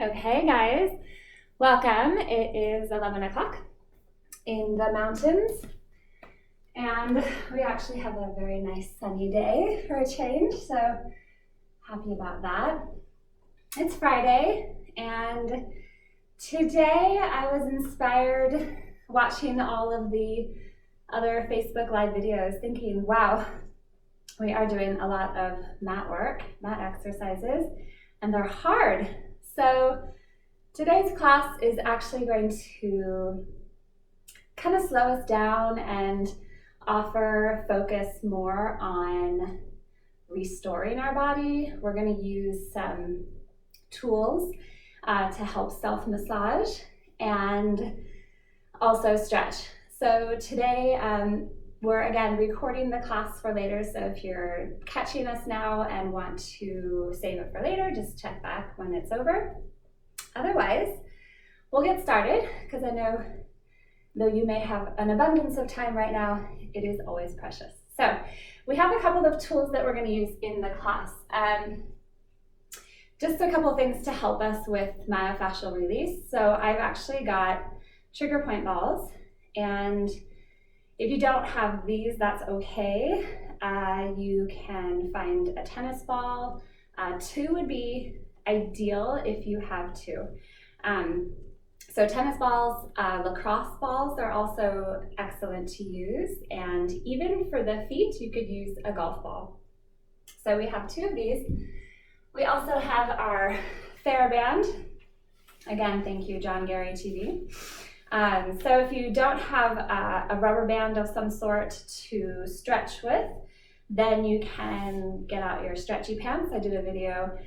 Okay, guys, welcome. It is 11 o'clock in the mountains, and we actually have a very nice sunny day for a change, so happy about that. It's Friday, and today I was inspired watching all of the other Facebook Live videos, thinking, wow, we are doing a lot of mat work, mat exercises, and they're hard. So today's class is actually going to kind of slow us down and offer focus more on restoring our body. We're going to use some tools to help self-massage and also stretch. So today we're again recording the class for later, so if you're catching us now and want to save it for later, just check back when it's over. Otherwise, we'll get started, because I know though you may have an abundance of time right now, it is always precious. So we have a couple of tools that we're going to use in the class. Just a couple things to help us with myofascial release. So I've actually got trigger point balls, and if you don't have these, that's okay. You can find a tennis ball. 2 would be ideal if you have 2. So tennis balls, lacrosse balls are also excellent to use. And even for the feet, you could use a golf ball. So we have 2 of these. We also have our thera band. Again, thank you, John Gary TV. So if you don't have a rubber band of some sort to stretch with, then you can get out your stretchy pants. I did a video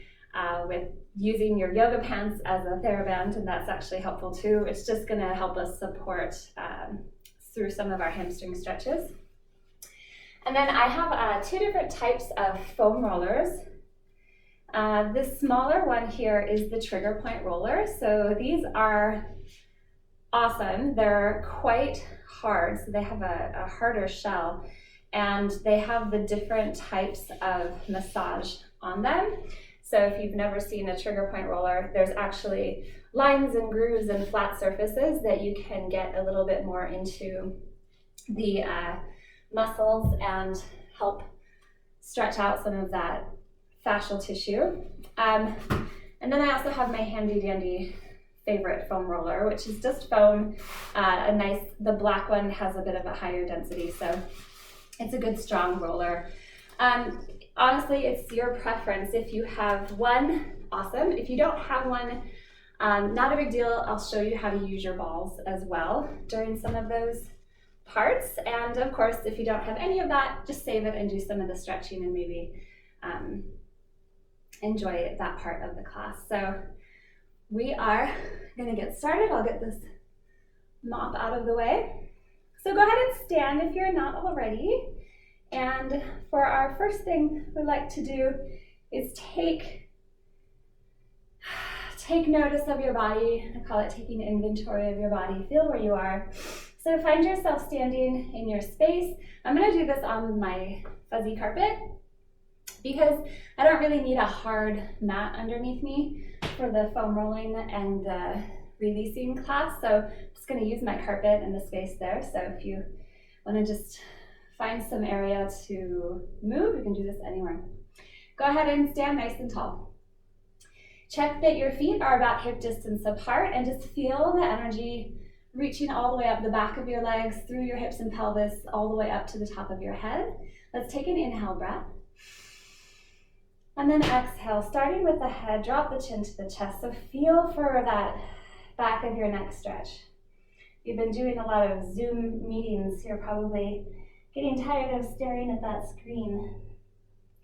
with using your yoga pants as a TheraBand, and that's actually helpful too. It's just going to help us support through some of our hamstring stretches. And then I have 2 different types of foam rollers. This smaller one here is the trigger point roller. So these are awesome. They're quite hard, so they have a harder shell, and they have the different types of massage on them. So if you've never seen a trigger point roller, there's actually lines and grooves and flat surfaces that you can get a little bit more into the muscles and help stretch out some of that fascial tissue. And then I also have my handy dandy favorite foam roller, which is just foam. The black one has a bit of a higher density, so it's a good strong roller. Honestly, it's your preference. If you have one, awesome. If you don't have one, not a big deal. I'll show you how to use your balls as well during some of those parts. And of course, if you don't have any of that, just save it and do some of the stretching and maybe enjoy that part of the class. So we are going to get started. I'll get this mop out of the way. So go ahead and stand if you're not already. And for our first thing we'd like to do is take notice of your body. I call it taking inventory of your body. Feel where you are. So find yourself standing in your space. I'm going to do this on my fuzzy carpet because I don't really need a hard mat underneath me for the foam rolling and the releasing class. So I'm just going to use my carpet and the space there. So if you want to just find some area to move, you can do this anywhere. Go ahead and stand nice and tall. Check that your feet are about hip distance apart and just feel the energy reaching all the way up the back of your legs, through your hips and pelvis, all the way up to the top of your head. Let's take an inhale breath. And then exhale, starting with the head, drop the chin to the chest. So feel for that back of your neck stretch. You've been doing a lot of Zoom meetings. You're probably getting tired of staring at that screen.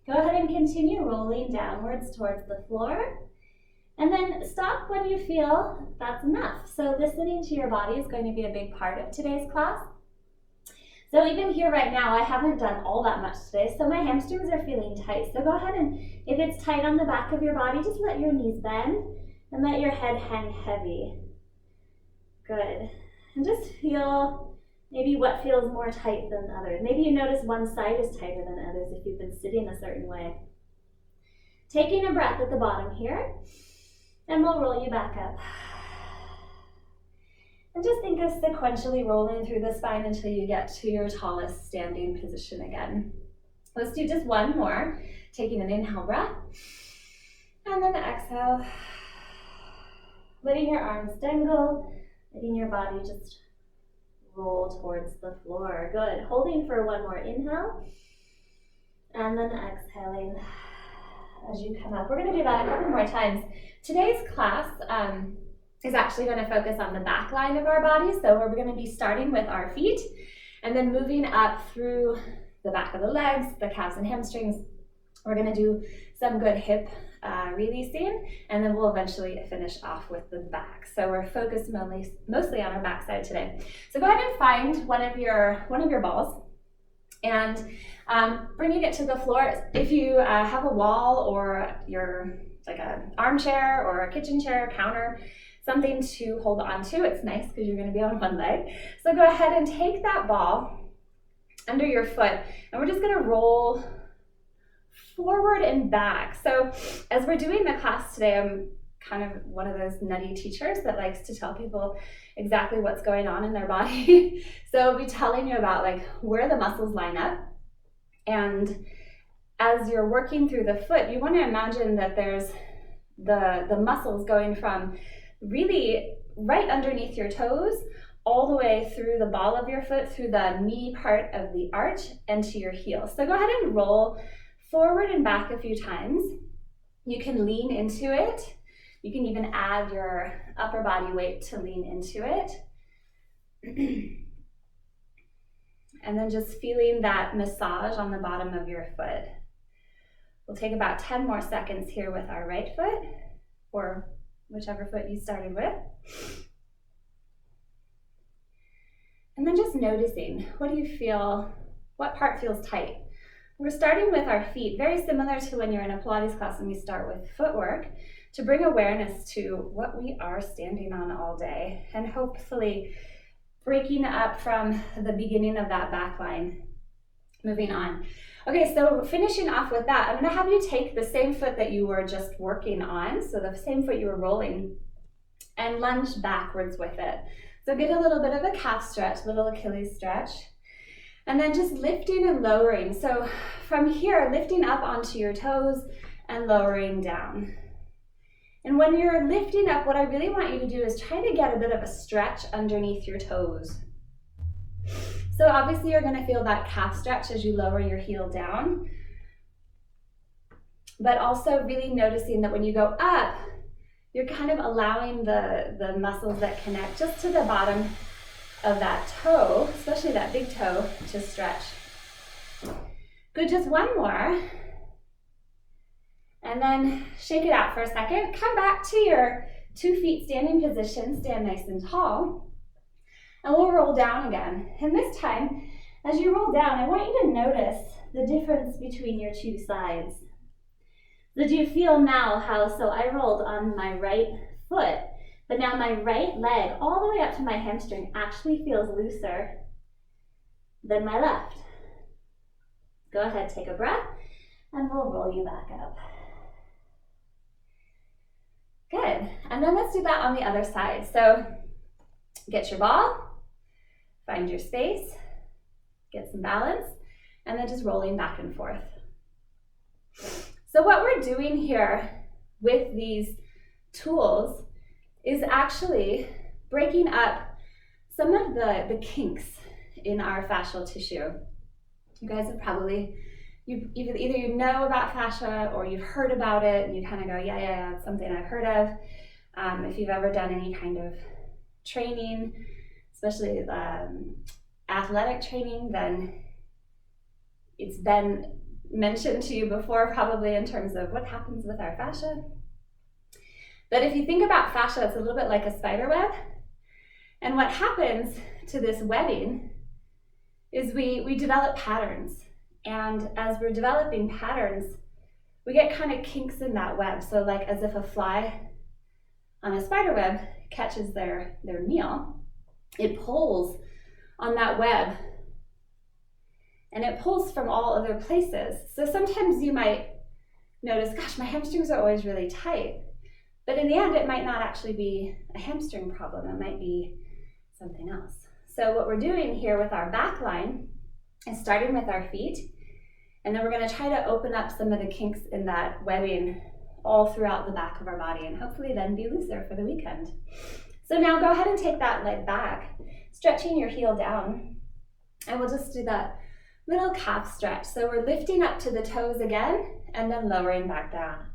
Go ahead and continue rolling downwards towards the floor. And then stop when you feel that's enough. So listening to your body is going to be a big part of today's class. So even here right now, I haven't done all that much today, so my hamstrings are feeling tight. So go ahead and, if it's tight on the back of your body, just let your knees bend and let your head hang heavy. Good. And just feel maybe what feels more tight than others. Maybe you notice one side is tighter than others if you've been sitting a certain way. Taking a breath at the bottom here. And we'll roll you back up. And just think of sequentially rolling through the spine until you get to your tallest standing position again. Let's do just one more. Taking an inhale breath. And then exhale. Letting your arms dangle. Letting your body just roll towards the floor. Good. Holding for one more inhale. And then exhaling as you come up. We're going to do that a couple more times. Today's class is actually going to focus on the back line of our body. So we're going to be starting with our feet and then moving up through the back of the legs, the calves and hamstrings. We're going to do some good hip releasing, and then we'll eventually finish off with the back. So we're focused mostly on our back side today. So go ahead and find one of your balls and bringing it to the floor. If you have a wall or your like an armchair or a kitchen chair, counter, something to hold on to, it's nice because you're going to be on one leg. So go ahead and take that ball under your foot, and we're just going to roll forward and back. So as we're doing the class today, I'm kind of one of those nutty teachers that likes to tell people exactly what's going on in their body. So I'll be telling you about like where the muscles line up. And as you're working through the foot, you want to imagine that there's the muscles going from really right underneath your toes all the way through the ball of your foot, through the knee part of the arch, and to your heel. So go ahead and roll forward and back a few times. You can lean into it. You can even add your upper body weight to lean into it. And then just feeling that massage on the bottom of your foot. We'll take about 10 more seconds here with our right foot, or whichever foot you started with. And then just noticing, what do you feel, what part feels tight? We're starting with our feet, very similar to when you're in a Pilates class and we start with footwork, to bring awareness to what we are standing on all day, and hopefully breaking up from the beginning of that back line, moving on. Okay, so finishing off with that, I'm gonna have you take the same foot that you were just working on, so the same foot you were rolling, and lunge backwards with it. So get a little bit of a calf stretch, little Achilles stretch, and then just lifting and lowering. So from here, lifting up onto your toes and lowering down. And when you're lifting up, what I really want you to do is try to get a bit of a stretch underneath your toes. So obviously you're going to feel that calf stretch as you lower your heel down, but also really noticing that when you go up, you're kind of allowing the muscles that connect just to the bottom of that toe, especially that big toe, to stretch. Good, just one more. And then shake it out for a second. Come back to your 2 feet standing position, stand nice and tall. And we'll roll down again. And this time, as you roll down, I want you to notice the difference between your 2 sides. So do you feel now how, so I rolled on my right foot, but now my right leg all the way up to my hamstring actually feels looser than my left. Go ahead, take a breath, and we'll roll you back up. Good, and then let's do that on the other side. So get your ball, find your space, get some balance, and then just rolling back and forth. So what we're doing here with these tools is actually breaking up some of the kinks in our fascial tissue. You guys have probably, either you know about fascia or you've heard about it and you kind of go, yeah, it's something I've heard of. If you've ever done any kind of training, especially athletic training, then it's been mentioned to you before, probably in terms of what happens with our fascia. But if you think about fascia, it's a little bit like a spider web. And what happens to this webbing is we develop patterns. And as we're developing patterns, we get kind of kinks in that web. So like as if a fly on a spider web catches their meal, it pulls on that web. And it pulls from all other places. So sometimes you might notice, gosh, my hamstrings are always really tight. But in the end, it might not actually be a hamstring problem. It might be something else. So what we're doing here with our back line is starting with our feet, and then we're going to try to open up some of the kinks in that webbing all throughout the back of our body, and hopefully then be looser for the weekend. So now go ahead and take that leg back, stretching your heel down, and we'll just do that little calf stretch. So we're lifting up to the toes again, and then lowering back down.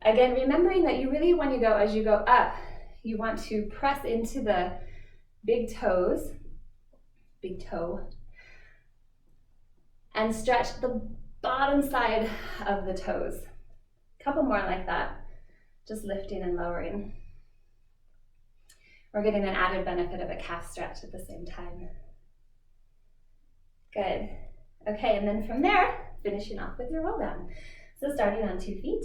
Again, remembering that you really, when you go, as you go up, you want to press into the big toes, big toe, and stretch the bottom side of the toes. A couple more like that, just lifting and lowering. We're getting an added benefit of a calf stretch at the same time. Good. Okay, and then from there, finishing off with your roll down. So starting on 2 feet,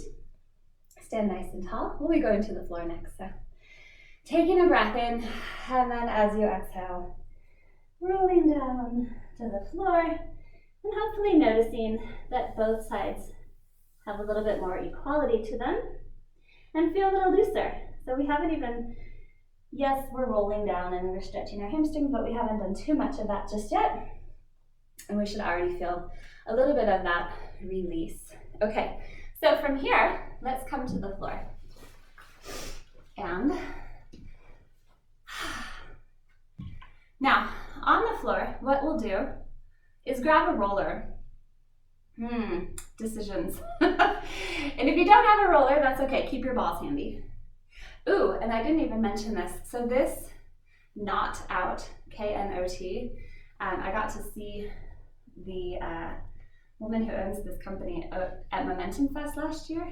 stand nice and tall. We'll be going to the floor next. So taking a breath in, and then as you exhale, rolling down to the floor, and hopefully noticing that both sides have a little bit more equality to them and feel a little looser. So we haven't even, yes, we're rolling down and we're stretching our hamstrings, but we haven't done too much of that just yet. And we should already feel a little bit of that release. Okay, so from here, let's come to the floor. And now, on the floor, what we'll do is grab a roller. Decisions. And if you don't have a roller, that's okay. Keep your balls handy. Ooh, and I didn't even mention this. So this Knot Out, K-N-O-T, I got to see the woman who owns this company at Momentum Fest last year.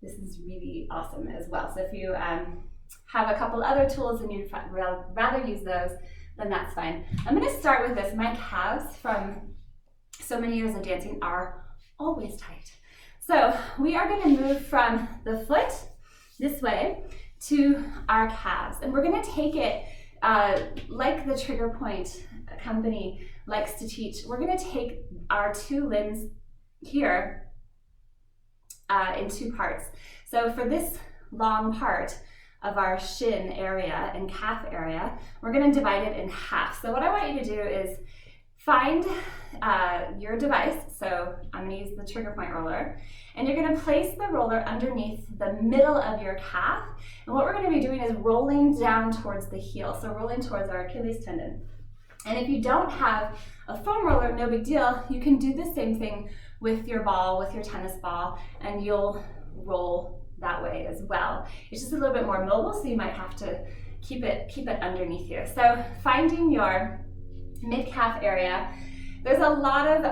This is really awesome as well. So if you have a couple other tools and you'd rather use those, then that's fine. I'm going to start with this. My calves from so many years of dancing are always tight. So we are going to move from the foot this way to our calves. And we're going to take it like the Trigger Point company likes to teach. We're going to take our 2 limbs here in 2 parts. So for this long part of our shin area and calf area, we're going to divide it in half. So what I want you to do is find your device. So I'm going to use the Trigger Point roller, and you're going to place the roller underneath the middle of your calf. And what we're going to be doing is rolling down towards the heel, so rolling towards our Achilles tendon. And if you don't have a foam roller, no big deal. You can do the same thing with your ball, with your tennis ball, and you'll roll that way as well. It's just a little bit more mobile, so you might have to keep it underneath you. So finding your mid-calf area. There's a lot of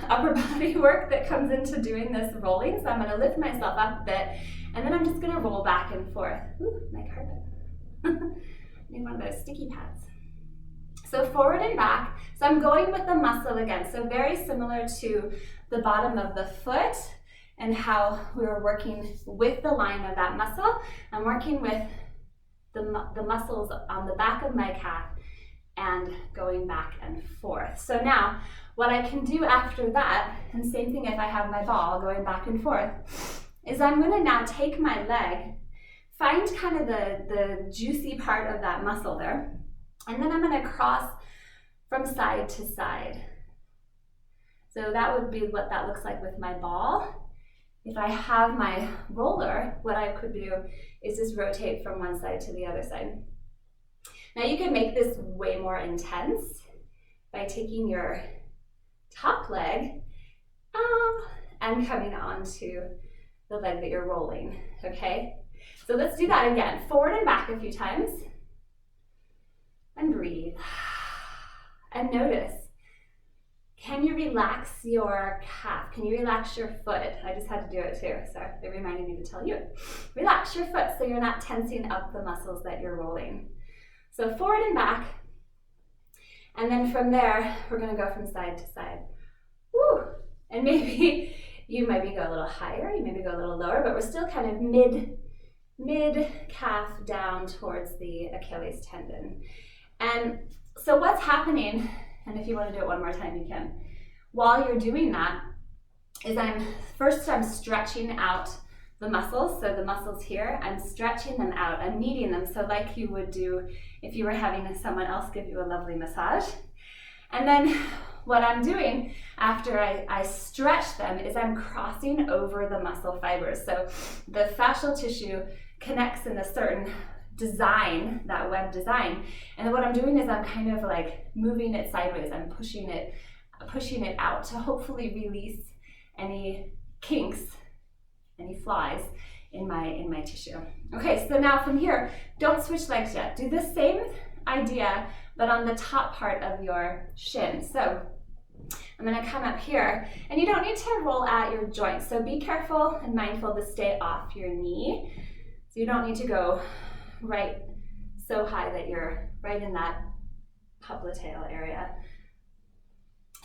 upper body work that comes into doing this rolling, so I'm going to lift myself up a bit, and then I'm just going to roll back and forth. Ooh, my carpet. Need one of those sticky pads. So forward and back. So I'm going with the muscle again. So very similar to the bottom of the foot and how we were working with the line of that muscle. I'm working with the muscles on the back of my calf and going back and forth. So now what I can do after that, and same thing if I have my ball going back and forth, is I'm going to now take my leg, find kind of the juicy part of that muscle there, and then I'm going to cross from side to side. So that would be what that looks like with my ball. If I have my roller, what I could do is just rotate from one side to the other side. Now you can make this way more intense by taking your top leg and coming onto the leg that you're rolling, okay? So let's do that again. Forward and back a few times. And breathe. And notice, can you relax your calf? Can you relax your foot? I just had to do it too, so it reminded me to tell you. Relax your foot so you're not tensing up the muscles that you're rolling. So forward and back, and then from there, we're gonna go from side to side. Woo! And maybe you go a little higher, you maybe go a little lower, but we're still kind of mid-calf down towards the Achilles tendon. And so what's happening, and if you wanna do it one more time, you can. While you're doing that, is I'm stretching out the muscles. So the muscles here, I'm stretching them out, I'm kneading them, so like you would do if you were having someone else give you a lovely massage. And then what I'm doing after I stretch them is I'm crossing over the muscle fibers. So the fascial tissue connects in a certain design, that web design. And what I'm doing is I'm kind of like moving it sideways. I'm pushing it out to hopefully release any kinks, any flies in my tissue. Okay, so now from here, don't switch legs yet. Do the same idea, but on the top part of your shin. So I'm gonna come up here, and you don't need to roll at your joints. So be careful and mindful to stay off your knee. So you don't need to go right so high that you're right in that popliteal area.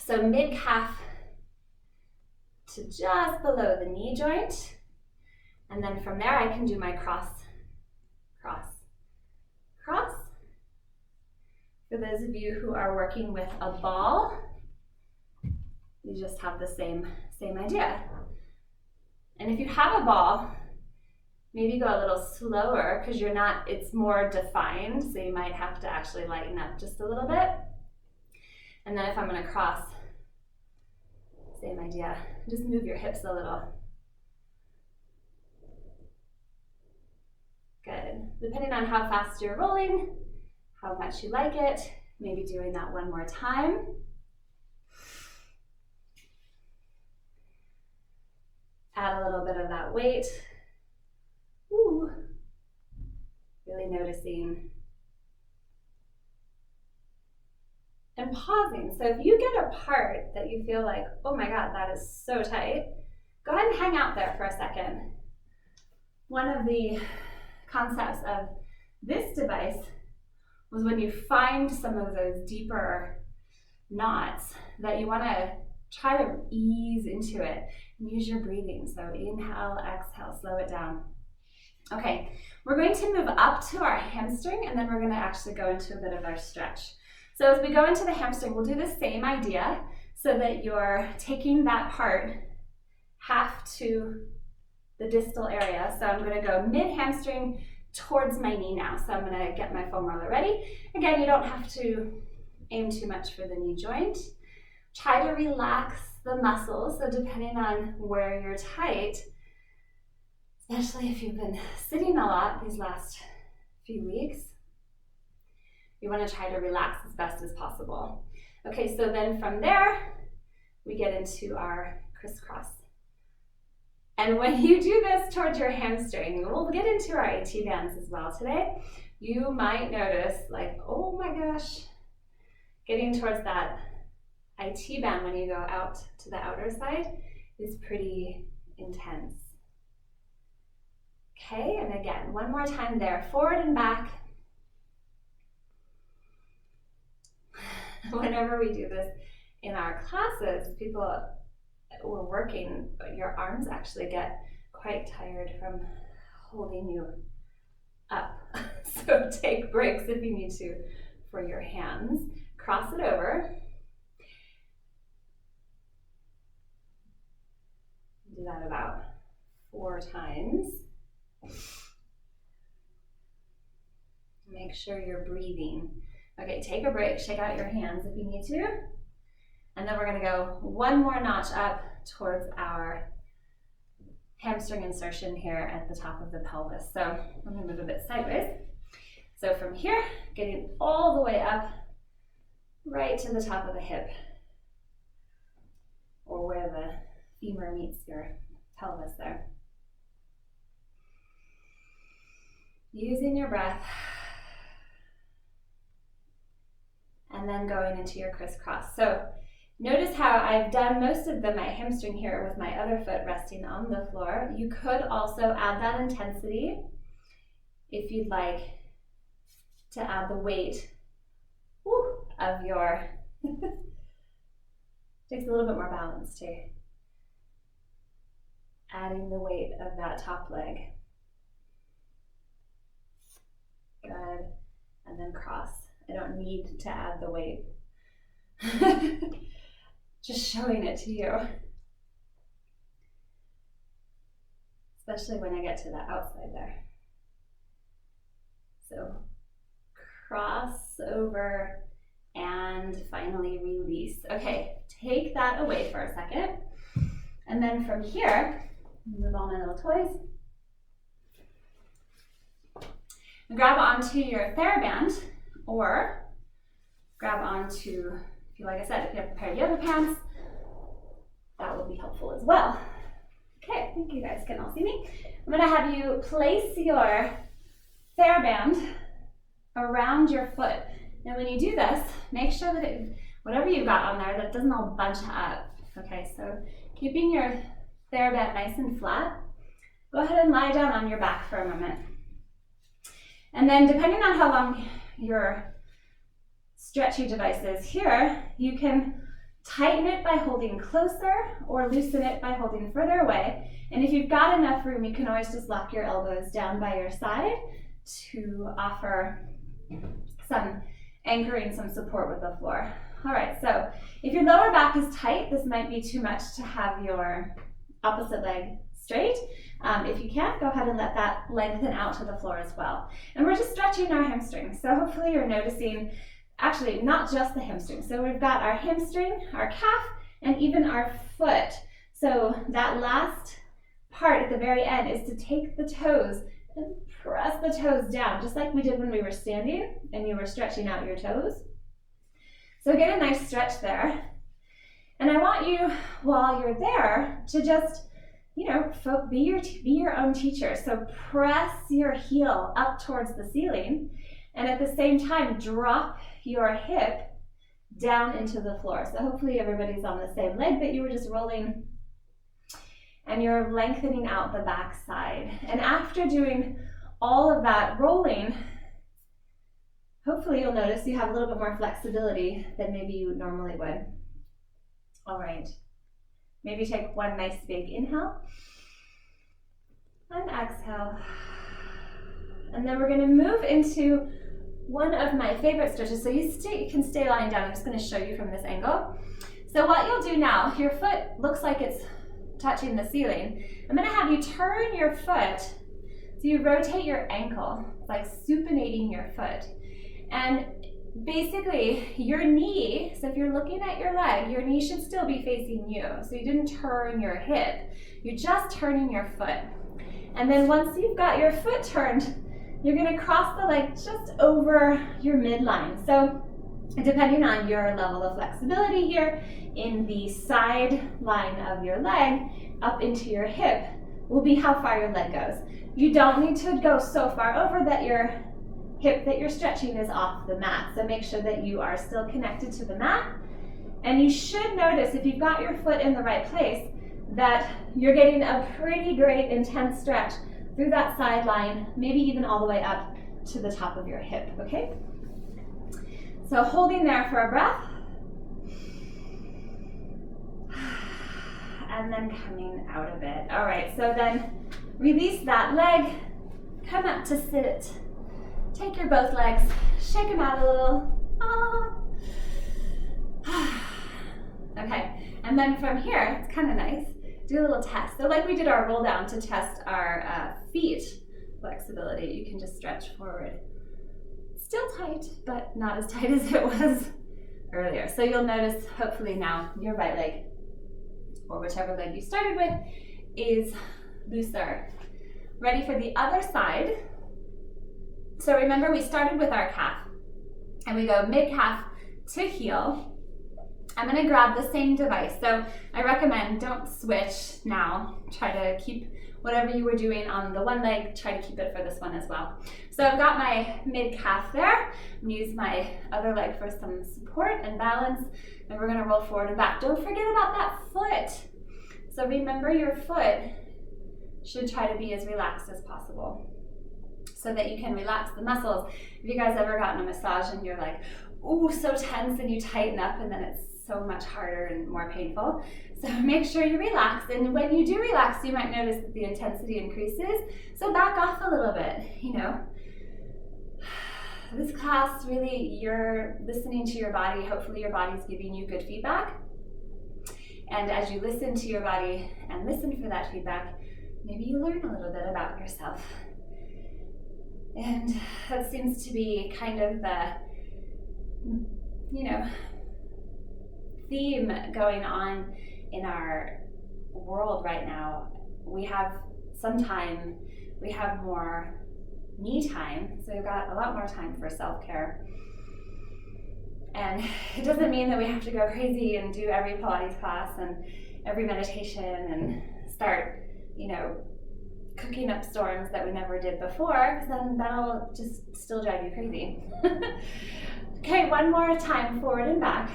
So mid-calf to just below the knee joint. And then from there, I can do my cross, cross, cross. For those of you who are working with a ball, you just have the same idea. And if you have a ball, maybe go a little slower because it's more defined, so you might have to actually lighten up just a little bit. And then if I'm gonna cross, same idea. Just move your hips a little. Good. Depending on how fast you're rolling, how much you like it, maybe doing that one more time. Add a little bit of that weight. Ooh. Really noticing. And pausing. So if you get a part that you feel like, oh my God, that is so tight, go ahead and hang out there for a second. One of the concepts of this device was when you find some of those deeper knots that you want to try to ease into it and use your breathing. So inhale, exhale, slow it down. Okay, we're going to move up to our hamstring, and then we're going to actually go into a bit of our stretch. So as we go into the hamstring, we'll do the same idea so that you're taking that part half to the distal area. So I'm going to go mid-hamstring towards my knee now. So I'm going to get my foam roller ready. Again, you don't have to aim too much for the knee joint. Try to relax the muscles. So depending on where you're tight, especially if you've been sitting a lot these last few weeks, you want to try to relax as best as possible. Okay, so then from there, we get into our crisscross. And when you do this towards your hamstring, we'll get into our AT bands as well today, you might notice like, oh my gosh, getting towards that IT band when you go out to the outer side is pretty intense. Okay, and again, one more time there, forward and back. Whenever we do this in our classes, people who are working, your arms actually get quite tired from holding you up. So take breaks if you need to for your hands. Cross it over. Do that about 4 times. Make sure you're breathing. Okay, take a break, shake out your hands if you need to. And then we're gonna go one more notch up towards our hamstring insertion here at the top of the pelvis. So I'm gonna move a bit sideways. So from here, getting all the way up, right to the top of the hip, or where the femur meets your pelvis there. Using your breath. And then going into your crisscross. So notice how I've done most of my hamstring here with my other foot resting on the floor. You could also add that intensity if you'd like to add the weight of your, takes a little bit more balance too. Adding the weight of that top leg. Good, and then cross. I don't need to add the weight. Just showing it to you. especially when I get to the outside there. So cross over and finally release. Okay, take that away for a second. And then from here, move all my little toys. Grab onto your TheraBand, or grab onto, if you, like I said, if you have a pair of yoga pants, that will be helpful as well. Okay, I think you guys can all see me. I'm gonna have you place your TheraBand around your foot. Now when you do this, make sure that whatever you've got on there, that doesn't all bunch up. Okay, so keeping your TheraBand nice and flat, go ahead and lie down on your back for a moment. And then depending on how long your stretchy device is here, you can tighten it by holding closer or loosen it by holding further away. And if you've got enough room, you can always just lock your elbows down by your side to offer some anchoring, some support with the floor. All right, so if your lower back is tight, this might be too much to have your opposite leg straight. If you can't, go ahead and let that lengthen out to the floor as well. And we're just stretching our hamstrings. So hopefully you're noticing, actually not just the hamstring. So we've got our hamstring, our calf, and even our foot. So that last part at the very end is to take the toes and press the toes down, just like we did when we were standing and you were stretching out your toes. So get a nice stretch there. And I want you, while you're there, to just, be your own teacher. So press your heel up towards the ceiling, and at the same time, drop your hip down into the floor. So hopefully everybody's on the same leg that you were just rolling, and you're lengthening out the back side. And after doing all of that rolling, hopefully you'll notice you have a little bit more flexibility than maybe you normally would. All right, maybe take one nice big inhale and exhale. And then we're gonna move into one of my favorite stretches. So you can stay lying down. I'm just gonna show you from this angle. So what you'll do now, your foot looks like it's touching the ceiling. I'm gonna have you turn your foot, so you rotate your ankle, like supinating your foot. And basically your knee, so if you're looking at your leg, your knee should still be facing you. So you didn't turn your hip, you're just turning your foot. And then once you've got your foot turned, you're gonna cross the leg just over your midline. So depending on your level of flexibility here, in the side line of your leg, up into your hip, will be how far your leg goes. You don't need to go so far over that your hip that you're stretching is off the mat. So make sure that you are still connected to the mat. And you should notice, if you've got your foot in the right place, that you're getting a pretty great intense stretch through that side line, maybe even all the way up to the top of your hip, okay? So holding there for a breath. And then coming out of it. All right, so then release that leg, come up to sit. Take your both legs, shake them out a little. Okay, and then from here, it's kind of nice, do a little test. So like we did our roll down to test our feet flexibility, you can just stretch forward. Still tight, but not as tight as it was earlier. So you'll notice, hopefully now, your right leg, or whichever leg you started with, is looser. Ready for the other side. So remember, we started with our calf, and we go mid-calf to heel. I'm gonna grab the same device. So I recommend don't switch now. Try to keep whatever you were doing on the one leg, try to keep it for this one as well. So I've got my mid-calf there. I'm gonna use my other leg for some support and balance, and we're gonna roll forward and back. Don't forget about that foot. So remember, your foot should try to be as relaxed as possible, so that you can relax the muscles. Have you guys ever gotten a massage and you're like, ooh, so tense, and you tighten up and then it's so much harder and more painful? So make sure you relax, and when you do relax, you might notice that the intensity increases. So back off a little bit, This class, really, you're listening to your body. Hopefully your body's giving you good feedback. And as you listen to your body and listen for that feedback, maybe you learn a little bit about yourself. And that seems to be kind of the, theme going on in our world right now. We have some time, we have more me time, so we've got a lot more time for self-care. And it doesn't mean that we have to go crazy and do every Pilates class and every meditation and start, cooking up storms that we never did before, because then that'll just still drive you crazy. Okay, one more time, forward and back.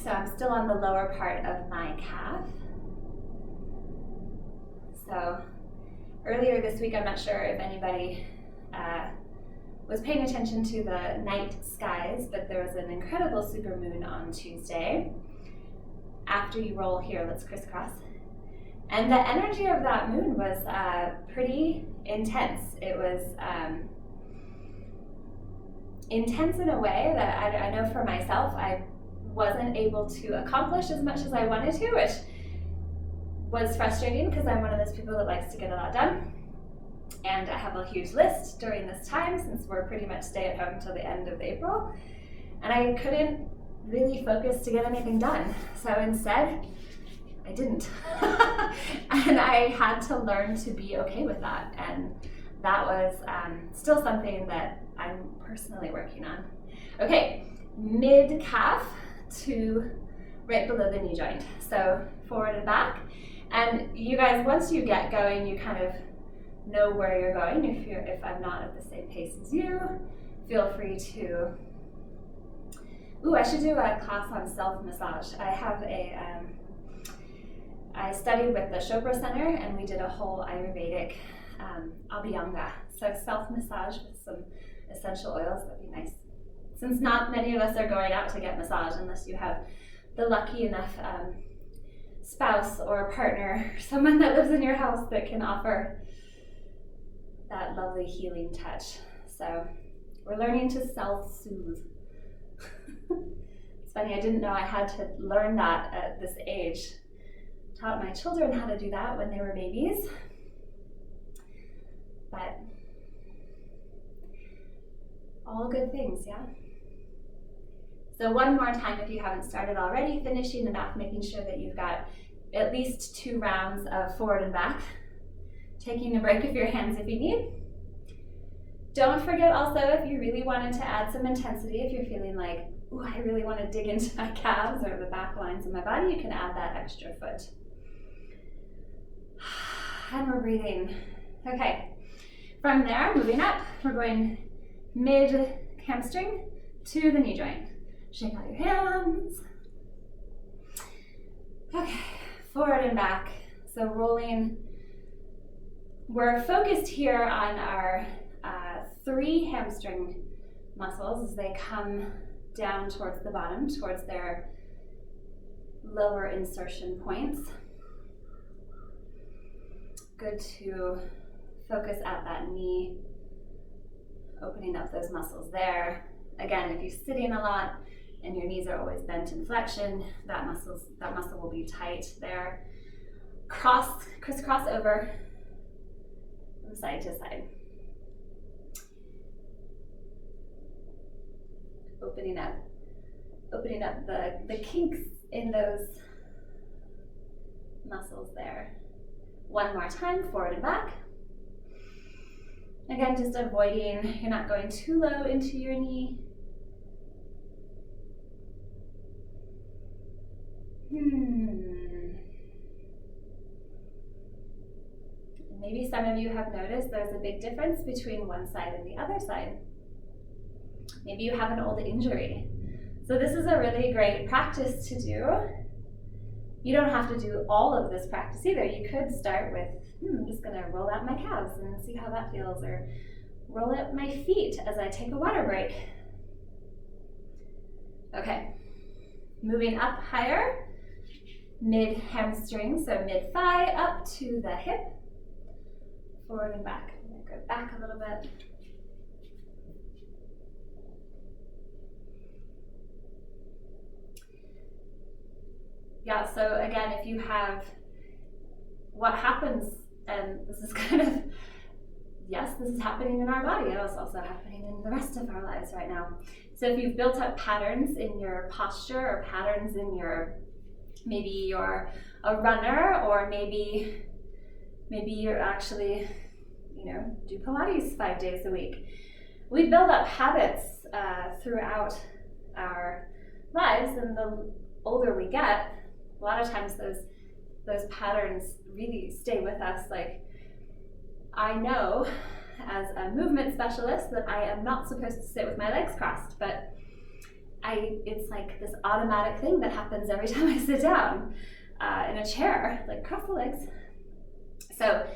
So I'm still on the lower part of my calf. So earlier this week, I'm not sure if anybody was paying attention to the night skies, but there was an incredible supermoon on Tuesday. After you roll here, let's crisscross. And the energy of that moon was pretty intense. It was intense in a way that I know for myself, I wasn't able to accomplish as much as I wanted to, which was frustrating because I'm one of those people that likes to get a lot done. And I have a huge list during this time since we're pretty much stay at home until the end of April. And I couldn't really focus to get anything done. So instead, I didn't. And I had to learn to be okay with that. And that was still something that I'm personally working on. Okay, mid-calf to right below the knee joint. So forward and back. And you guys, once you get going, you kind of know where you're going. If I'm not at the same pace as you, feel free to. I should do a class on self-massage. I have I studied with the Chopra Center, and we did a whole Ayurvedic Abhyanga. So self-massage with some essential oils, that'd be nice. Since not many of us are going out to get massage unless you have the lucky enough spouse or partner, someone that lives in your house that can offer that lovely healing touch. So we're learning to self-soothe. It's funny, I didn't know I had to learn that at this age. Taught my children how to do that when they were babies. But all good things, yeah? So one more time, if you haven't started already, finishing it off, making sure that you've got at least 2 rounds of forward and back. Taking a break with your hands if you need. Don't forget also, if you really wanted to add some intensity, if you're feeling like, I really want to dig into my calves or the back lines of my body, you can add that extra foot. And we're breathing. Okay, from there, moving up, we're going mid-hamstring to the knee joint. Shake out your hands. Okay, forward and back. So rolling. We're focused here on our 3 hamstring muscles as they come down towards the bottom, towards their lower insertion points. Good to focus at that knee, opening up those muscles there. Again, if you're sitting a lot and your knees are always bent in flexion, that muscle will be tight there. Crisscross over from side to side. Opening up the kinks in those muscles there. One more time, forward and back. Again, just avoiding, you're not going too low into your knee. Maybe some of you have noticed there's a big difference between one side and the other side. Maybe you have an old injury. So this is a really great practice to do. You don't have to do all of this practice either. You could start with, I'm just gonna roll out my calves and see how that feels, or roll out my feet as I take a water break. Okay, moving up higher, mid-hamstring, so mid-thigh up to the hip, forward and back. I'm gonna go back a little bit. Yeah, so again, if you have what happens, and this is kind of, yes, this is happening in our body. It's also happening in the rest of our lives right now. So if you've built up patterns in your posture or patterns in your, maybe you're a runner, or maybe you're actually, do Pilates 5 days a week. We build up habits throughout our lives, and the older we get, a lot of times those patterns really stay with us. Like, I know as a movement specialist that I am not supposed to sit with my legs crossed, but it's like this automatic thing that happens every time I sit down in a chair, like cross the legs. So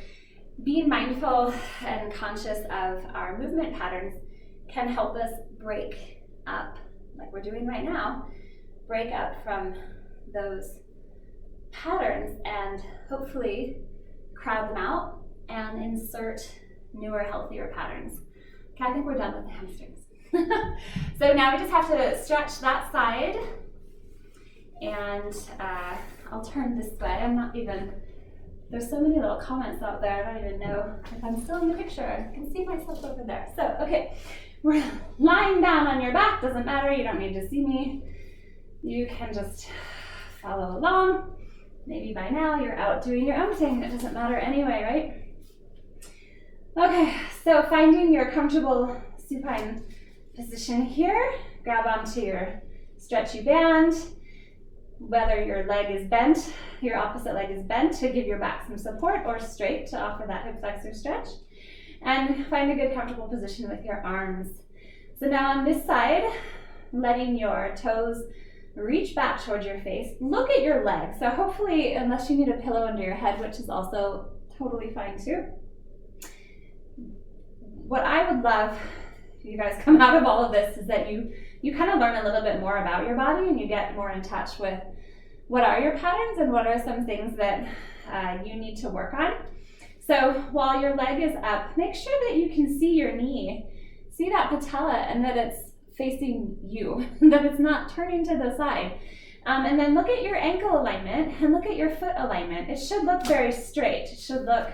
being mindful and conscious of our movement patterns can help us break up, like we're doing right now, break up from those patterns and hopefully crowd them out and insert newer, healthier patterns. Okay, I think we're done with the hamstrings. So now we just have to stretch that side, and I'll turn this way. There's so many little comments out there, I don't even know if I'm still in the picture. I can see myself over there. So, okay, we're lying down on your back, doesn't matter, you don't need to see me. You can just follow along. Maybe by now you're out doing your own thing, it doesn't matter anyway, right? Okay, so finding your comfortable supine position here, grab onto your stretchy band, whether your leg is bent, your opposite leg is bent to give your back some support, or straight to offer that hip flexor stretch. And find a good comfortable position with your arms. So now on this side, letting your toes reach back towards your face. Look at your leg. So hopefully, unless you need a pillow under your head, which is also totally fine too. What I would love you guys come out of all of this is that you kind of learn a little bit more about your body, and you get more in touch with what are your patterns and what are some things that you need to work on. So while your leg is up, make sure that you can see your knee, see that patella, and that it's facing you, that it's not turning to the side. And then look at your ankle alignment and look at your foot alignment. It should look very straight. It should look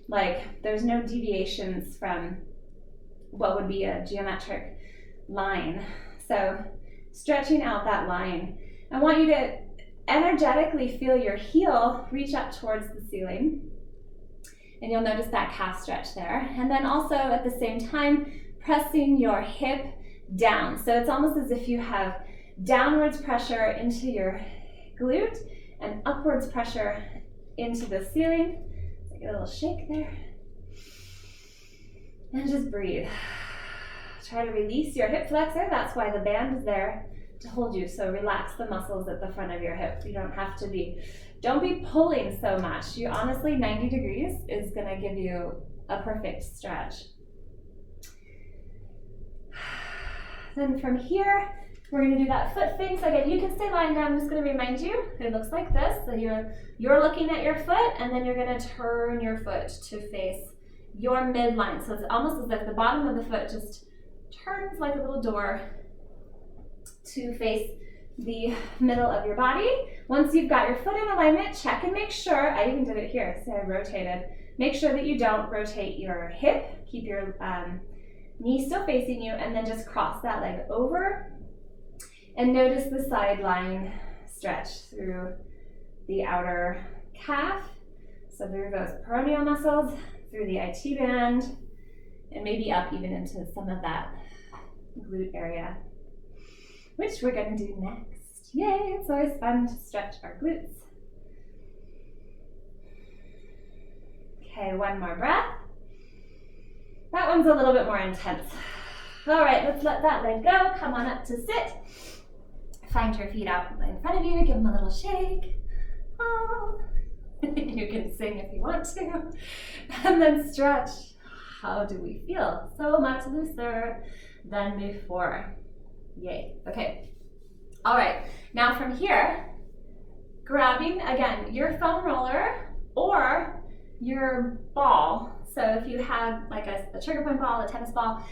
like there's no deviations from what would be a geometric line. So stretching out that line. I want you to energetically feel your heel reach up towards the ceiling. And you'll notice that calf stretch there. And then also at the same time, pressing your hip down. So it's almost as if you have downwards pressure into your glute and upwards pressure into the ceiling. Take a little shake there. And just breathe. Try to release your hip flexor. That's why the band is there to hold you. So relax the muscles at the front of your hip. You don't have to don't be pulling so much. You honestly, 90 degrees is gonna give you a perfect stretch. Then from here, we're gonna do that foot thing. So again, you can stay lying down. I'm just gonna remind you, it looks like this. So you're looking at your foot, and then you're gonna turn your foot to face your midline. So it's almost as if the bottom of the foot just turns like a little door to face the middle of your body. Once you've got your foot in alignment, check and make sure, I even did it here, so I rotated. Make sure that you don't rotate your hip, keep your knee still facing you, and then just cross that leg over. And notice the sideline stretch through the outer calf. So through those peroneal muscles, through the IT band, and maybe up even into some of that glute area, which we're gonna do next. Yay, it's always fun to stretch our glutes. Okay, one more breath. That one's a little bit more intense. All right, let's let that leg go. Come on up to sit. Find your feet out in front of you. Give them a little shake. Oh. You can sing if you want to. And then stretch. How do we feel? So much looser than before. Yay. Okay. All right. Now from here, grabbing, again, your foam roller or your ball. So if you have like a trigger point ball, a tennis ball,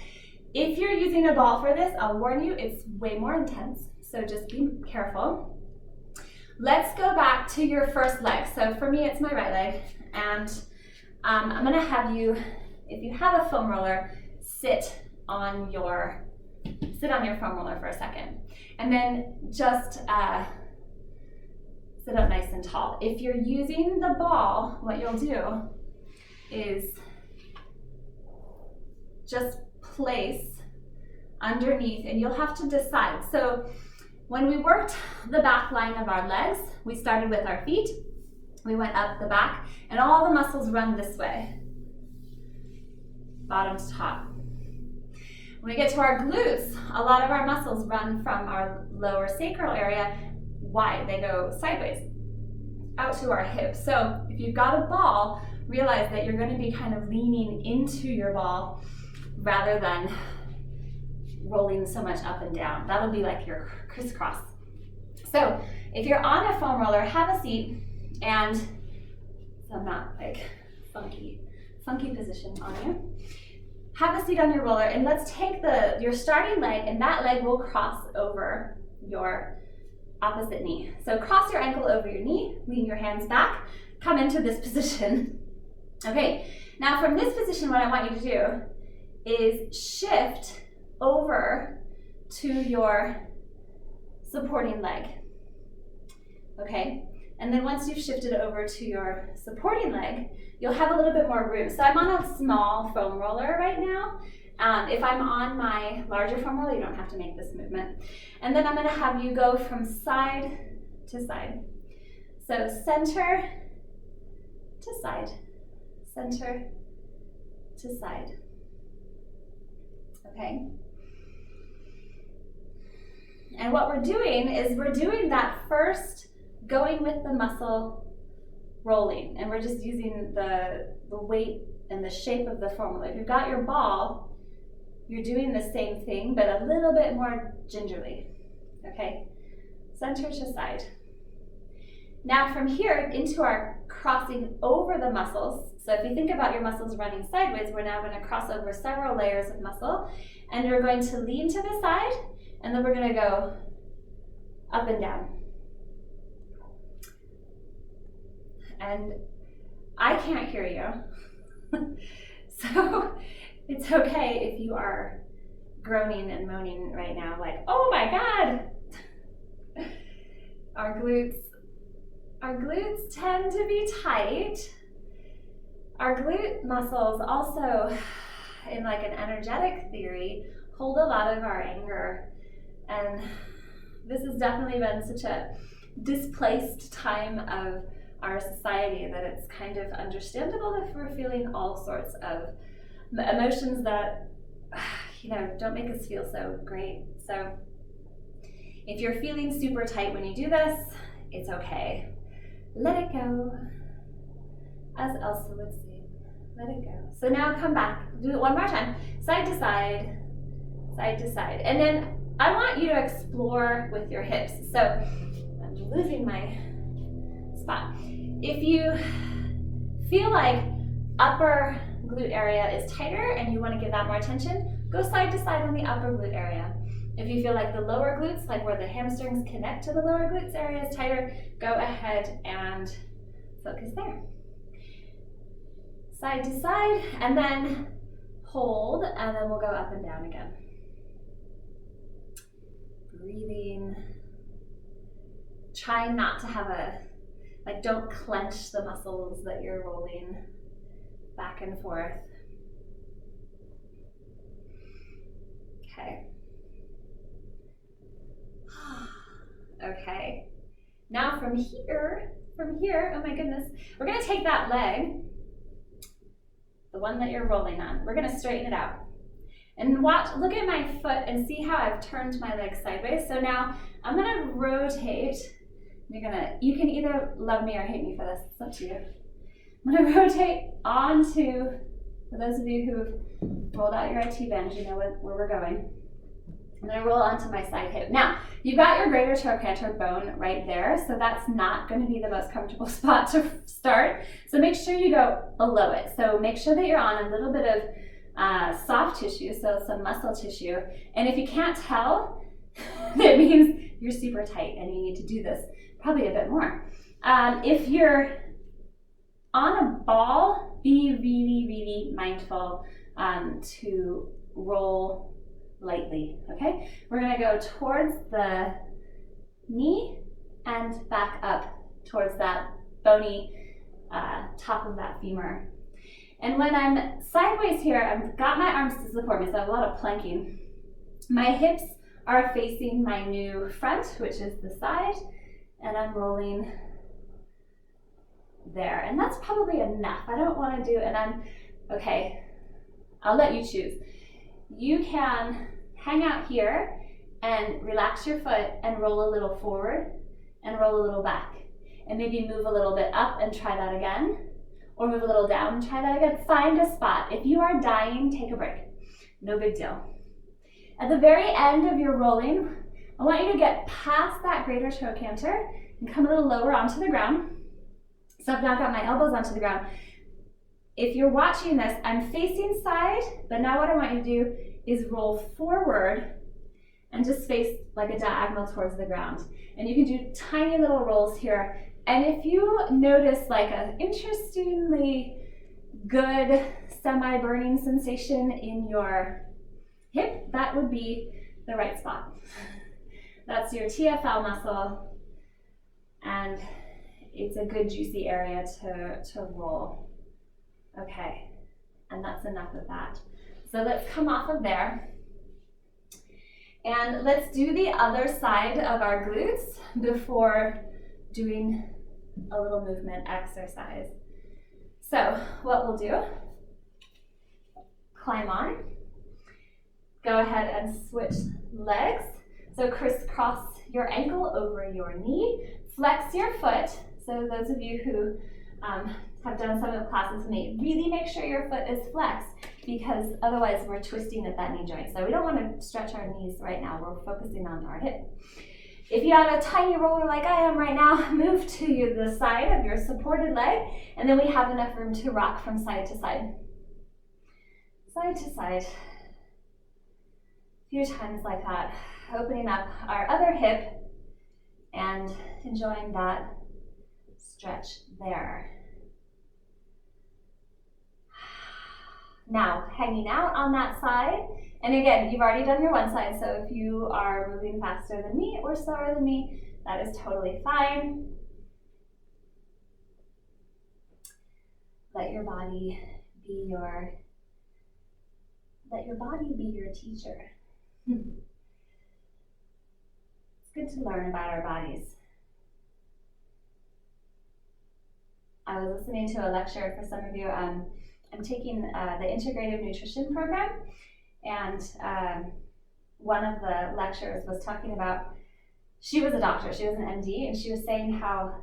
if you're using a ball for this, I'll warn you, it's way more intense. So just be careful. Let's go back to your first leg. So for me, it's my right leg. And I'm gonna have you, if you have a foam roller, sit on your foam roller for a second. And then just sit up nice and tall. If you're using the ball, what you'll do is just place underneath, and you'll have to decide. So when we worked the back line of our legs, we started with our feet, we went up the back, and all the muscles run this way, bottom to top. When we get to our glutes, a lot of our muscles run from our lower sacral area wide. They go sideways out to our hips. So if you've got a ball, realize that you're going to be kind of leaning into your ball rather than rolling so much up and down. That'll be like your crisscross. So if you're on a foam roller, have a seat, and so I'm not like funky position on you. Have a seat on your roller, and let's take your starting leg, and that leg will cross over your opposite knee. So cross your ankle over your knee, lean your hands back, come into this position. Okay, now from this position, what I want you to do is shift over to your supporting leg. Okay, and then once you've shifted over to your supporting leg, you'll have a little bit more room. So I'm on a small foam roller right now. If I'm on my larger foam roller, you don't have to make this movement. And then I'm gonna have you go from side to side. So center to side, center to side. Okay? And what we're doing is we're doing that first going with the muscle rolling, and we're just using the weight and the shape of the foam roller. If you've got your ball, you're doing the same thing, but a little bit more gingerly, okay? Center to side. Now from here into our crossing over the muscles, so if you think about your muscles running sideways, we're now gonna cross over several layers of muscle, and we're going to lean to the side, and then we're gonna go up and down. And I can't hear you, so it's okay if you are groaning and moaning right now, like, oh my God. Our glutes tend to be tight. Our glute muscles also, in like an energetic theory, hold a lot of our anger. And this has definitely been such a displaced time of our society that it's kind of understandable if we're feeling all sorts of emotions that, don't make us feel so great. So if you're feeling super tight when you do this, it's okay. Let it go. As Elsa would say, let it go. So now come back, do it one more time. Side to side, side to side. And then I want you to explore with your hips. So I'm losing my spot. If you feel like upper glute area is tighter and you want to give that more attention, go side to side on the upper glute area. If you feel like the lower glutes, like where the hamstrings connect to the lower glutes area is tighter, go ahead and focus there. Side to side, and then hold, and then we'll go up and down again. Breathing. Try not to have don't clench the muscles that you're rolling back and forth. Okay. Okay. Now from here, oh my goodness, we're gonna take that leg, the one that you're rolling on, we're gonna straighten it out. And look at my foot and see how I've turned my leg sideways. So now I'm gonna rotate. You can either love me or hate me for this, it's up to you. I'm gonna rotate onto, for those of you who've rolled out your IT band, you know where we're going. I'm gonna roll onto my side hip. Now, you've got your greater trochanter bone right there, so that's not gonna be the most comfortable spot to start. So make sure you go below it. So make sure that you're on a little bit of soft tissue, so some muscle tissue. And if you can't tell, it means you're super tight and you need to do this probably a bit more. If you're On a ball, be really, really mindful to roll lightly, okay? We're gonna go towards the knee and back up towards that bony top of that femur. And when I'm sideways here, I've got my arms to support me, so I have a lot of planking. My hips are facing my new front, which is the side, and I'm rolling there. And that's probably enough. I don't want to do, okay, I'll let you choose. You can hang out here and relax your foot and roll a little forward and roll a little back. And maybe move a little bit up and try that again. Or move a little down and try that again. Find a spot. If you are dying, take a break. No big deal. At the very end of your rolling, I want you to get past that greater toe canter and come a little lower onto the ground. So I've now got my elbows onto the ground. If you're watching this, I'm facing side, but now what I want you to do is roll forward and just face like a diagonal towards the ground. And you can do tiny little rolls here. And if you notice like an interestingly good semi-burning sensation in your hip, that would be the right spot. That's your TFL muscle, and it's a good juicy area to roll. Okay, and that's enough of that. So let's come off of there. And let's do the other side of our glutes before doing a little movement exercise. So what we'll do, climb on, go ahead and switch legs. So crisscross your ankle over your knee, flex your foot. So those of you who have done some of the classes with me, really make sure your foot is flexed, because otherwise we're twisting at that knee joint. So we don't want to stretch our knees right now. We're focusing on our hip. If you have a tiny roller like I am right now, move to the side of your supported leg, and then we have enough room to rock from side to side. Side to side. A few times like that, opening up our other hip and enjoying that stretch there. Now, hanging out on that side, and again, you've already done your one side, so if you are moving faster than me or slower than me, that is totally fine. Let your body be your teacher. It's good to learn about our bodies. I was listening to a lecture for some of you. I'm taking the integrative nutrition program, and one of the lecturers was talking about, she was a doctor, she was an MD, and she was saying how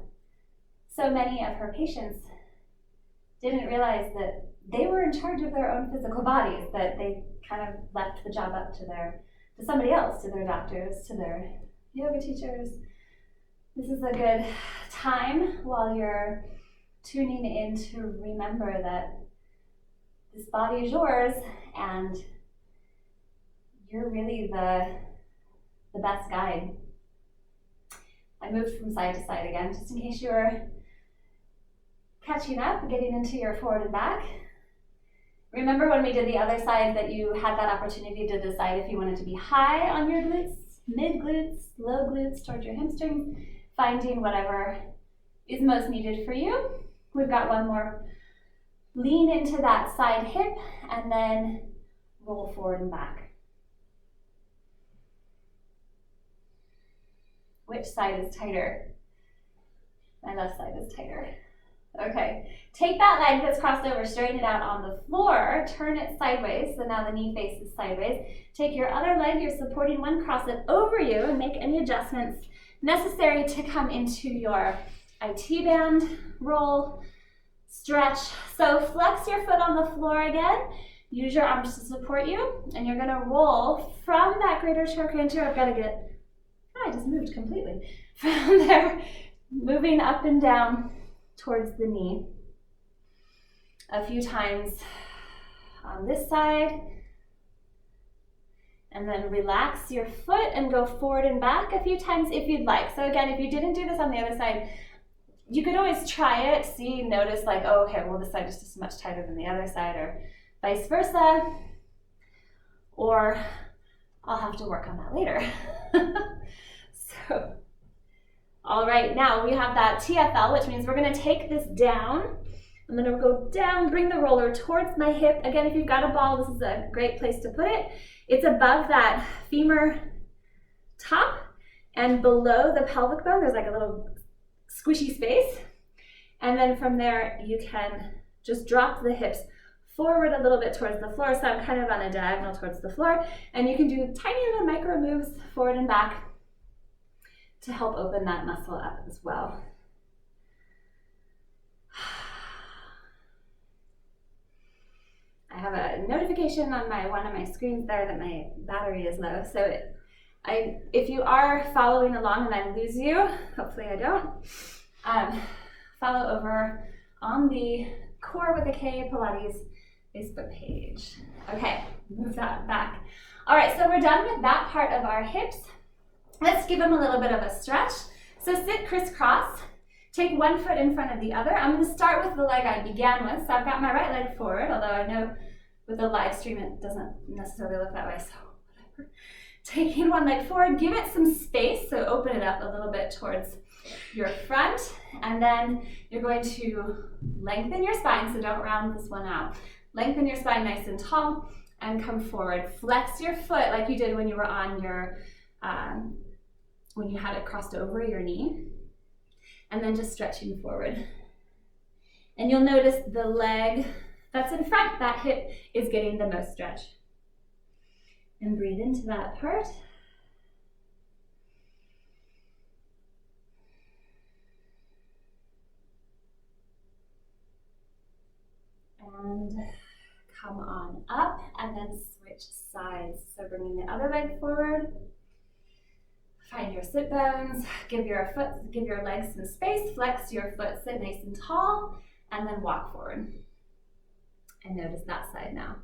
so many of her patients didn't realize that they were in charge of their own physical bodies, that they kind of left the job up to somebody else, to their doctors, to their yoga teachers. This is a good time while you're tuning in to remember that this body is yours, and you're really the best guide. I moved from side to side again, just in case you were catching up, getting into your forward and back. Remember when we did the other side that you had that opportunity to decide if you wanted to be high on your glutes, mid glutes, low glutes, towards your hamstrings, finding whatever is most needed for you. We've got one more. Lean into that side hip and then roll forward and back. Which side is tighter? My left side is tighter. Okay, take that leg that's crossed over, straighten it out on the floor, turn it sideways, so now the knee faces sideways. Take your other leg, you're supporting one, cross it over you, and make any adjustments necessary to come into your IT band roll, stretch. So flex your foot on the floor again, use your arms to support you, and you're gonna roll from that greater trochanter. I just moved completely. From there, moving up and down towards the knee. A few times on this side, and then relax your foot and go forward and back a few times if you'd like. So again, if you didn't do this on the other side, you could always try it, see, notice like, oh, okay, well this side is just much tighter than the other side, or vice versa, or I'll have to work on that later. So, all right, now we have that TFL, which means we're gonna take this down. I'm gonna go down, bring the roller towards my hip. Again, if you've got a ball, this is a great place to put it. It's above that femur top, and below the pelvic bone, there's like a little squishy space. And then from there, you can just drop the hips forward a little bit towards the floor. So I'm kind of on a diagonal towards the floor. And you can do tiny little micro moves forward and back to help open that muscle up as well. I have a notification on one of my screens there that my battery is low. So if you are following along and I lose you, hopefully I don't, follow over on the Core with a K Pilates Facebook page. Okay, move that back. All right, so we're done with that part of our hips. Let's give them a little bit of a stretch. So sit crisscross. Take one foot in front of the other. I'm going to start with the leg I began with. So I've got my right leg forward, although I know with the live stream it doesn't necessarily look that way, so whatever. Taking one leg forward, give it some space, so open it up a little bit towards your front, and then you're going to lengthen your spine, so don't round this one out. Lengthen your spine nice and tall, and come forward. Flex your foot like you did when you were on your, when you had it crossed over your knee, and then just stretching forward. And you'll notice the leg that's in front, that hip is getting the most stretch. And breathe into that part. And come on up, and then switch sides. So bringing the other leg forward. Find your sit bones, give your legs some space, flex your foot, sit nice and tall, and then walk forward. And notice that side now.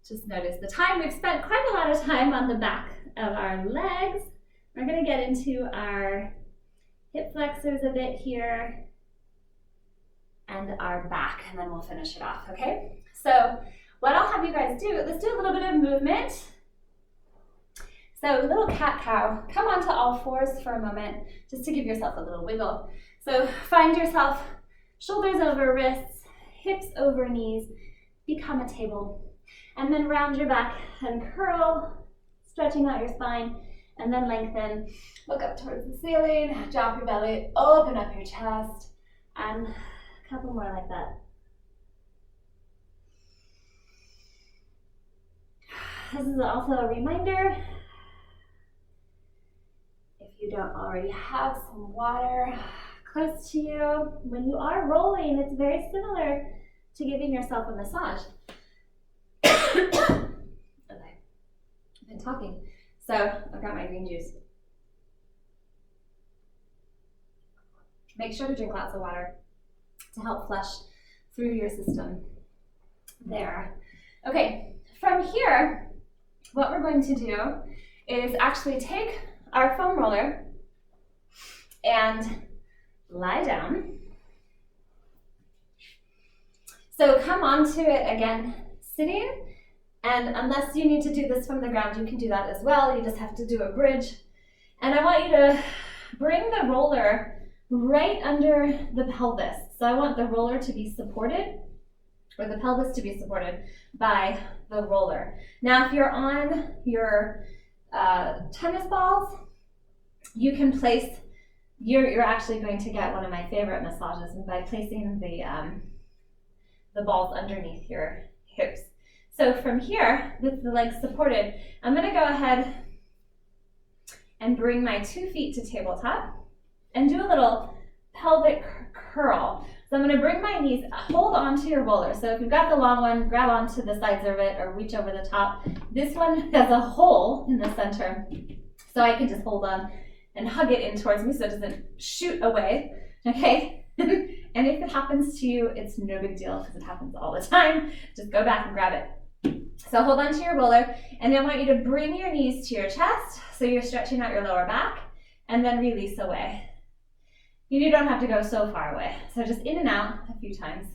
Just notice the time. We've spent quite a lot of time on the back of our legs. We're going to get into our hip flexors a bit here and our back, and then we'll finish it off, okay? So what I'll have you guys do, let's do a little bit of movement. So little cat-cow, come onto all fours for a moment, just to give yourself a little wiggle. So find yourself shoulders over wrists, hips over knees, become a table. And then round your back and curl, stretching out your spine, and then lengthen. Look up towards the ceiling, drop your belly, open up your chest, and a couple more like that. This is also a reminder, if you don't already have some water close to you, when you are rolling, it's very similar to giving yourself a massage. Okay, I've been talking, so I've got my green juice. Make sure to drink lots of water to help flush through your system there. Okay, from here, what we're going to do is actually take our foam roller and lie down. So come onto it again, sitting, and unless you need to do this from the ground, you can do that as well. You just have to do a bridge. And I want you to bring the roller right under the pelvis. So I want the roller to be supported, or the pelvis to be supported by the roller. Now, if you're on your tennis balls, you can place, you're actually going to get one of my favorite massages by placing the balls underneath your hips. So from here, with the legs supported, I'm going to go ahead and bring my 2 feet to tabletop and do a little pelvic curl. So I'm going to bring my knees, hold onto your roller. So if you've got the long one, grab onto the sides of it or reach over the top. This one has a hole in the center, so I can just hold on and hug it in towards me so it doesn't shoot away, okay? And if it happens to you, it's no big deal because it happens all the time. Just go back and grab it. So hold on to your roller, and I want you to bring your knees to your chest, so you're stretching out your lower back, and then release away. You don't have to go so far away. So just in and out a few times.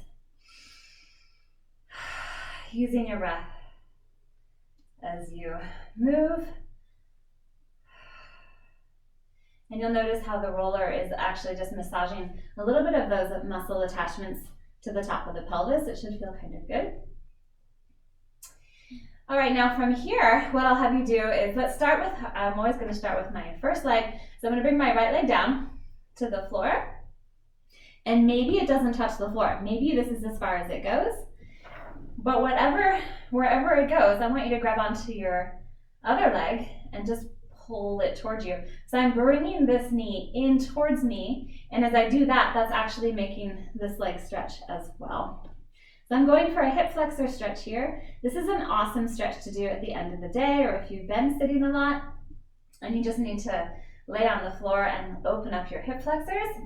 Using your breath as you move. And you'll notice how the roller is actually just massaging a little bit of those muscle attachments to the top of the pelvis. It should feel kind of good. All right, now from here, what I'll have you do is, let's start with, I'm always going to start with my first leg. So I'm going to bring my right leg down to the floor. And maybe it doesn't touch the floor. Maybe this is as far as it goes. But wherever it goes, I want you to grab onto your other leg and just pull it towards you. So I'm bringing this knee in towards me, and as I do that, that's actually making this leg stretch as well. So I'm going for a hip flexor stretch here. This is an awesome stretch to do at the end of the day, or if you've been sitting a lot and you just need to lay on the floor and open up your hip flexors.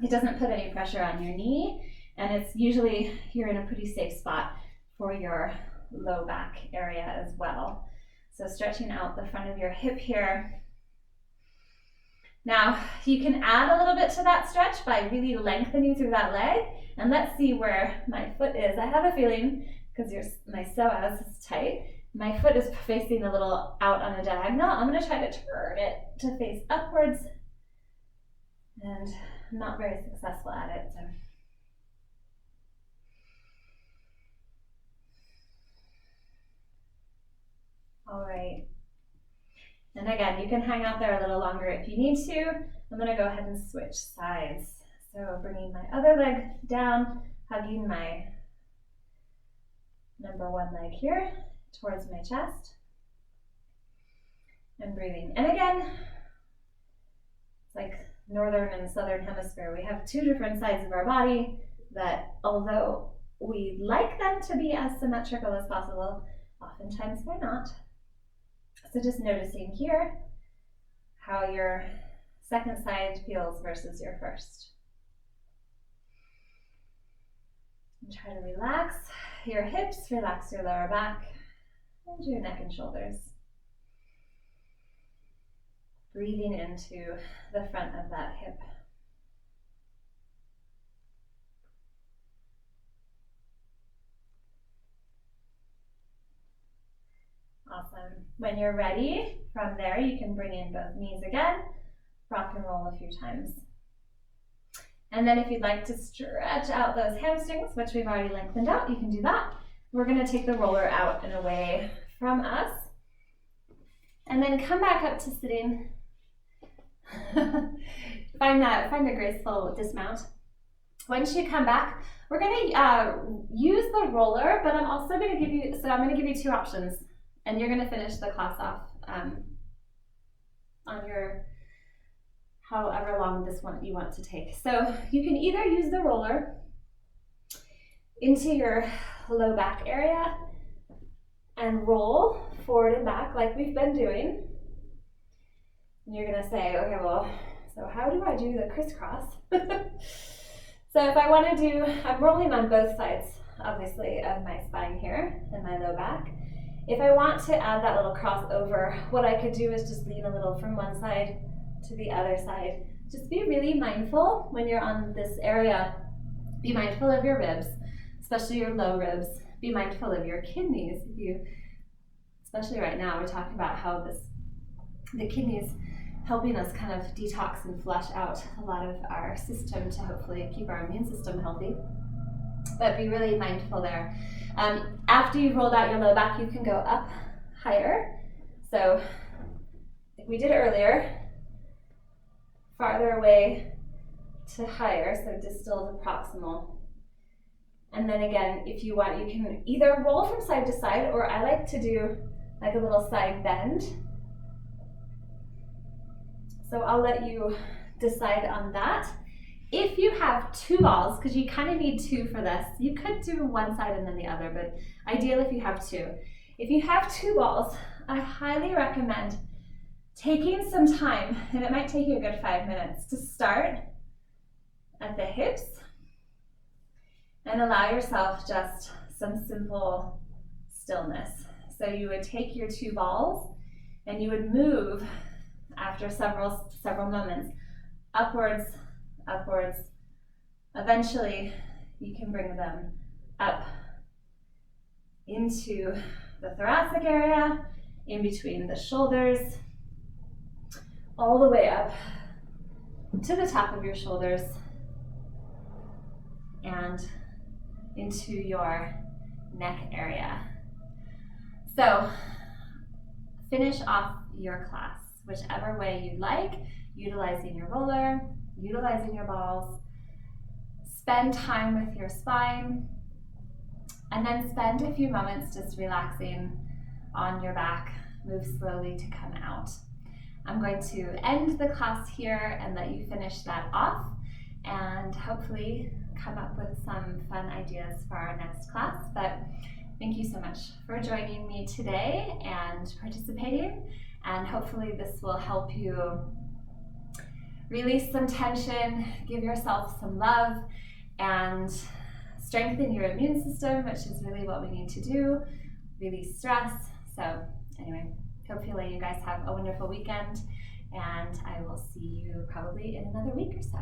It doesn't put any pressure on your knee, and it's usually you're in a pretty safe spot for your low back area as well. So stretching out the front of your hip here. Now, you can add a little bit to that stretch by really lengthening through that leg. And let's see where my foot is. I have a feeling, because my psoas is tight, my foot is facing a little out on a diagonal. I'm going to try to turn it to face upwards. And I'm not very successful at it. So. All right. And again, you can hang out there a little longer if you need to. I'm going to go ahead and switch sides. So bringing my other leg down, hugging my number one leg here towards my chest. And breathing. And again, it's like northern and southern hemisphere. We have two different sides of our body that, although we like them to be as symmetrical as possible, oftentimes they're not. So just noticing here how your second side feels versus your first. And try to relax your hips, relax your lower back, and your neck and shoulders. Breathing into the front of that hip. Awesome. When you're ready, from there you can bring in both knees again, rock and roll a few times. And then if you'd like to stretch out those hamstrings, which we've already lengthened out, you can do that. We're going to take the roller out and away from us. And then come back up to sitting. Find a graceful dismount. Once you come back, we're going to use the roller, but I'm also going to give you two options. And you're going to finish the class off on your however long this one you want to take. So you can either use the roller into your low back area and roll forward and back like we've been doing. And you're going to say, okay, well, so how do I do the crisscross? So if I want to do, I'm rolling on both sides, obviously, of my spine here and my low back. If I want to add that little crossover, what I could do is just lean a little from one side to the other side. Just be really mindful when you're on this area. Be mindful of your ribs, especially your low ribs. Be mindful of your kidneys. Especially right now, we're talking about how the kidneys helping us kind of detox and flush out a lot of our system to hopefully keep our immune system healthy. But be really mindful there. After you've rolled out your low back, you can go up higher. So like we did earlier, farther away to higher, so distal to proximal. And then again, if you want, you can either roll from side to side, or I like to do like a little side bend. So I'll let you decide on that. If you have two balls, because you kind of need two for this, you could do one side and then the other, but ideal if you have two. If you have two balls, I highly recommend taking some time, and it might take you a good 5 minutes, to start at the hips and allow yourself just some simple stillness. So you would take your 2 balls and you would move after several moments, upwards, upwards. Eventually, you can bring them up into the thoracic area, in between the shoulders, all the way up to the top of your shoulders and into your neck area. So finish off your class whichever way you'd like, utilizing your roller, utilizing your balls. Spend time with your spine, and then spend a few moments just relaxing on your back. Move slowly to come out. I'm going to end the class here and let you finish that off, and hopefully come up with some fun ideas for our next class. But thank you so much for joining me today and participating, and hopefully this will help you release some tension, give yourself some love, and strengthen your immune system, which is really what we need to do, release stress. So anyway, hopefully you guys have a wonderful weekend, and I will see you probably in another week or so.